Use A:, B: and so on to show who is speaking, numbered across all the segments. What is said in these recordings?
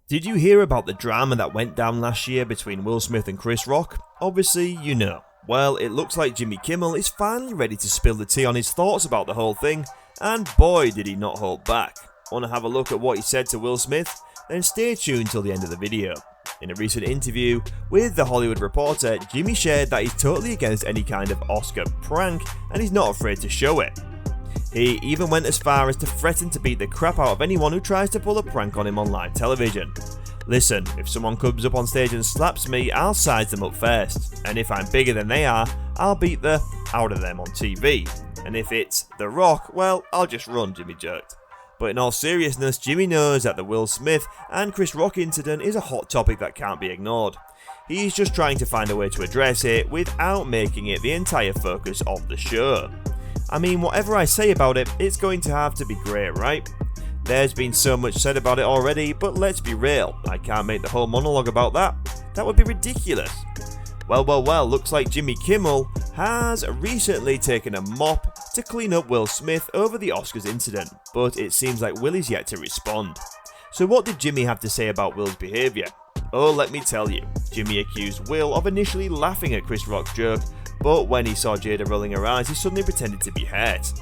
A: Did you hear about the drama that went down last year between Will Smith and Chris Rock? Obviously, you know. Well, it looks like Jimmy Kimmel is finally ready to spill the tea on his thoughts about the whole thing, and boy did he not hold back. Want to have a look at what he said to Will Smith? Then stay tuned till the end of the video. In a recent interview with The Hollywood Reporter, Jimmy shared that he's totally against any kind of Oscar prank and he's not afraid to show it. He even went as far as to threaten to beat the crap out of anyone who tries to pull a prank on him on live television. Listen, if someone comes up on stage and slaps me, I'll size them up first, and if I'm bigger than they are, I'll beat the out of them on TV. And if it's The Rock, well, I'll just run, Jimmy joked. But in all seriousness, Jimmy knows that the Will Smith and Chris Rock incident is a hot topic that can't be ignored. He's just trying to find a way to address it without making it the entire focus of the show. I mean, whatever I say about it, it's going to have to be great, right? There's been so much said about it already, but let's be real, I can't make the whole monologue about that. That would be ridiculous. Well, looks like Jimmy Kimmel has recently taken a mop to clean up Will Smith over the Oscars incident, but it seems like Will is yet to respond. So what did Jimmy have to say about Will's behaviour? Oh, let me tell you, Jimmy accused Will of initially laughing at Chris Rock's joke, but when he saw Jada rolling her eyes, he suddenly pretended to be hurt.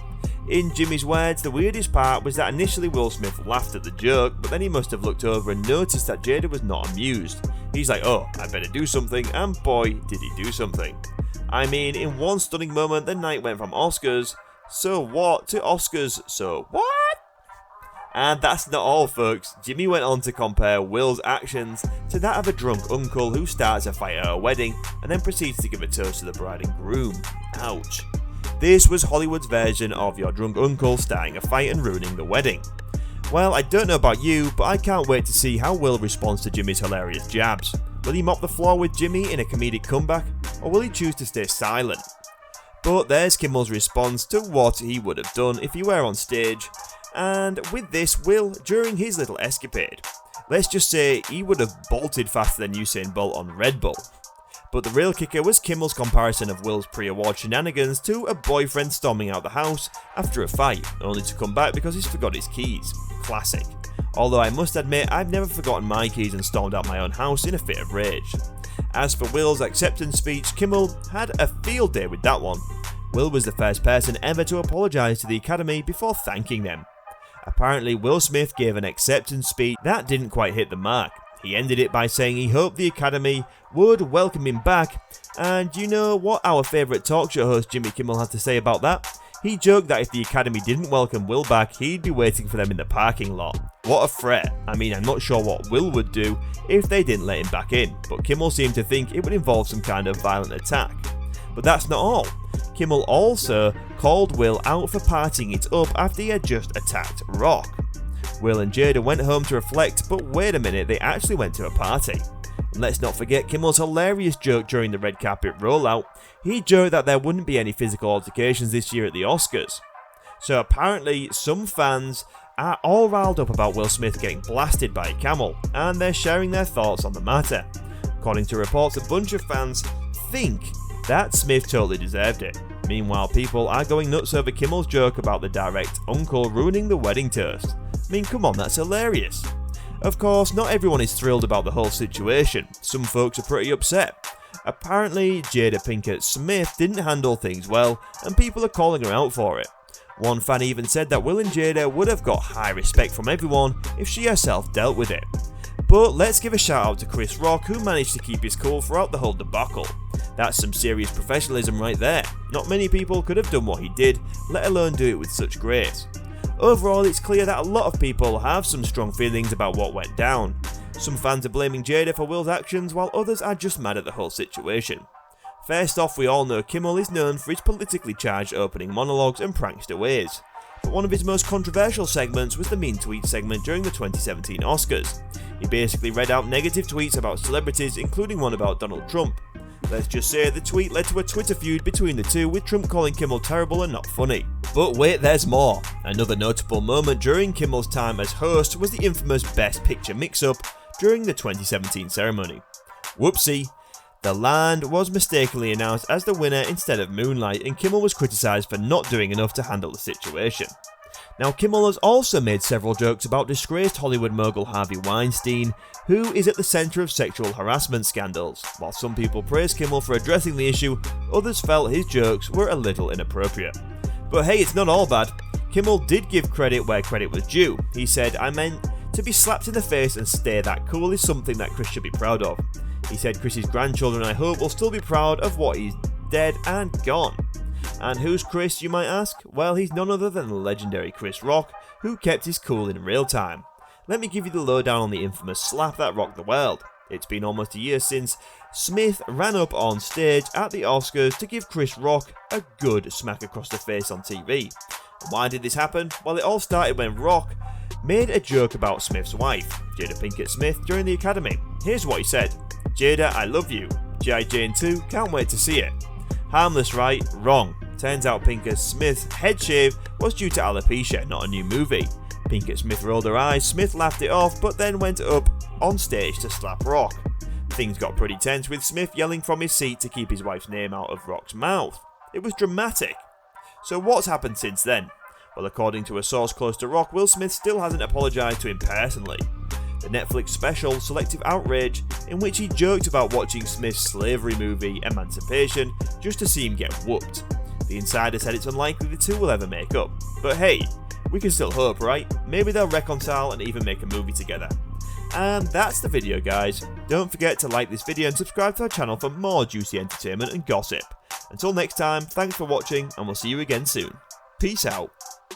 A: In Jimmy's words, the weirdest part was that initially Will Smith laughed at the joke, but then he must have looked over and noticed that Jada was not amused. He's like, oh, I better do something, and boy, did he do something. I mean, in one stunning moment, the night went from Oscars, so what, to Oscars, so what? And that's not all, folks. Jimmy went on to compare Will's actions to that of a drunk uncle who starts a fight at a wedding and then proceeds to give a toast to the bride and groom. Ouch. This was Hollywood's version of your drunk uncle starting a fight and ruining the wedding. Well, I don't know about you, but I can't wait to see how Will responds to Jimmy's hilarious jabs. Will he mop the floor with Jimmy in a comedic comeback, or will he choose to stay silent? But there's Kimmel's response to what he would have done if he were on stage. And with this, Will, during his little escapade, let's just say he would have bolted faster than Usain Bolt on Red Bull. But the real kicker was Kimmel's comparison of Will's pre-award shenanigans to a boyfriend storming out the house after a fight, only to come back because he's forgot his keys. Classic. Although I must admit, I've never forgotten my keys and stormed out my own house in a fit of rage. As for Will's acceptance speech, Kimmel had a field day with that one. Will was the first person ever to apologise to the Academy before thanking them. Apparently, Will Smith gave an acceptance speech that didn't quite hit the mark. He ended it by saying he hoped the Academy would welcome him back, and you know what our favourite talk show host Jimmy Kimmel had to say about that? He joked that if the Academy didn't welcome Will back, he'd be waiting for them in the parking lot. What a threat. I mean, I'm not sure what Will would do if they didn't let him back in, but Kimmel seemed to think it would involve some kind of violent attack. But that's not all. Kimmel also called Will out for partying it up after he had just attacked Rock. Will and Jada went home to reflect, but wait a minute, they actually went to a party. And let's not forget Kimmel's hilarious joke during the red carpet rollout. He joked that there wouldn't be any physical altercations this year at the Oscars. So apparently some fans are all riled up about Will Smith getting blasted by a camel, and they're sharing their thoughts on the matter. According to reports, a bunch of fans think that Smith totally deserved it. Meanwhile, people are going nuts over Kimmel's joke about the direct uncle ruining the wedding toast. I mean, come on, that's hilarious. Of course, not everyone is thrilled about the whole situation. Some folks are pretty upset. Apparently, Jada Pinkett Smith didn't handle things well, and people are calling her out for it. One fan even said that Will and Jada would have got high respect from everyone if she herself dealt with it. But let's give a shout out to Chris Rock, who managed to keep his cool throughout the whole debacle. That's some serious professionalism right there. Not many people could have done what he did, let alone do it with such grace. Overall, it's clear that a lot of people have some strong feelings about what went down. Some fans are blaming Jada for Will's actions, while others are just mad at the whole situation. First off, we all know Kimmel is known for his politically charged opening monologues and prankster ways. But one of his most controversial segments was the mean tweet segment during the 2017 Oscars. He basically read out negative tweets about celebrities, including one about Donald Trump. Let's just say the tweet led to a Twitter feud between the two, with Trump calling Kimmel terrible and not funny. But wait, there's more. Another notable moment during Kimmel's time as host was the infamous Best Picture mix-up during the 2017 ceremony. Whoopsie. The Land was mistakenly announced as the winner instead of Moonlight, and Kimmel was criticised for not doing enough to handle the situation. Now, Kimmel has also made several jokes about disgraced Hollywood mogul Harvey Weinstein, who is at the centre of sexual harassment scandals. While some people praised Kimmel for addressing the issue, others felt his jokes were a little inappropriate. But hey, it's not all bad. Kimmel did give credit where credit was due. He said, "I meant to be slapped in the face and stay that cool is something that Chris should be proud of." He said Chris's grandchildren, I hope, will still be proud of what he's dead and gone. And who's Chris, you might ask? Well, he's none other than the legendary Chris Rock, who kept his cool in real time. Let me give you the lowdown on the infamous slap that rocked the world. It's been almost a year since Smith ran up on stage at the Oscars to give Chris Rock a good smack across the face on TV. And why did this happen? Well, it all started when Rock made a joke about Smith's wife, Jada Pinkett Smith, during the Academy. Here's what he said: "Jada, I love you. G.I. Jane 2, can't wait to see it." Harmless, right? Wrong. Turns out Pinkett Smith's head shave was due to alopecia, not a new movie. Pinkett Smith rolled her eyes, Smith laughed it off, but then went up on stage to slap Rock. Things got pretty tense, with Smith yelling from his seat to keep his wife's name out of Rock's mouth. It was dramatic. So what's happened since then? Well, according to a source close to Rock, Will Smith still hasn't apologised to him personally. The Netflix special, Selective Outrage, in which he joked about watching Smith's slavery movie, Emancipation, just to see him get whooped. The insider said it's unlikely the two will ever make up. But hey, we can still hope, right? Maybe they'll reconcile and even make a movie together. And that's the video, guys. Don't forget to like this video and subscribe to our channel for more juicy entertainment and gossip. Until next time, thanks for watching and we'll see you again soon. Peace out.